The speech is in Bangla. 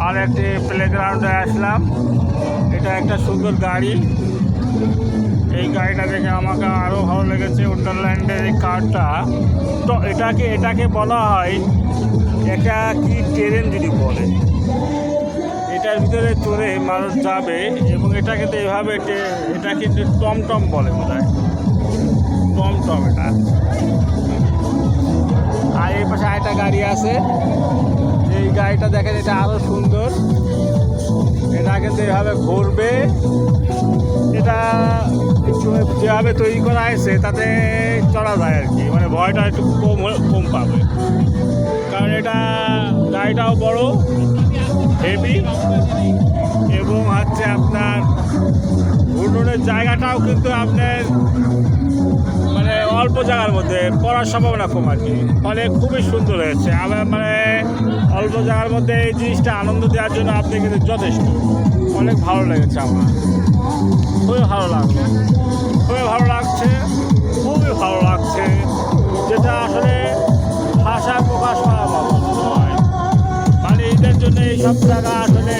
আর একটি প্লেগ্রাউন্ডে আসলাম। এটা একটা সুন্দর গাড়ি। এই গাড়িটা দেখে আমাকে আরও ভালো লেগেছে। ওয়ান্ডারল্যান্ডের এই কারটা, তো এটাকে বলা হয়, এটা কি ট্রেন যদি বলে, এটার ভিতরে চড়ে মানুষ যাবে এবং এটা কিন্তু এভাবে এটা কিন্তু টমটম বলে বোধ হয়, টমটম এটা। আর এই পাশে আরেকটা গাড়ি আছে, এই গাড়িটা দেখেন, এটা আরও সুন্দর। এটা কিন্তু এভাবে ঘুরবে। এটা একটু যেভাবে তৈরি করা হয়েছে তাতে চড়া যায় আর কি, মানে ভয়টা একটু কম পাবে, কারণ এটা গাড়িটাও বড়, হেভি, এবং হচ্ছে আপনার ঘূর্ণনের জায়গাটাও কিন্তু আপনার মানে অল্প জায়গার মধ্যে পড়ার সম্ভাবনা কম আর কি, ফলে খুবই সুন্দর হয়েছে। আমার মানে অল্প জায়গার মধ্যে এই জিনিসটা আনন্দ দেওয়ার জন্য আপনি কিন্তু যথেষ্ট, অনেক ভালো লেগেছে আমার, খুবই ভালো লাগছে, খুবই ভালো লাগছে, খুবই ভালো লাগছে, যেটা আসলে ভাষা প্রকাশ করা নয়। মানে এদের জন্য এইসব জায়গা আসলে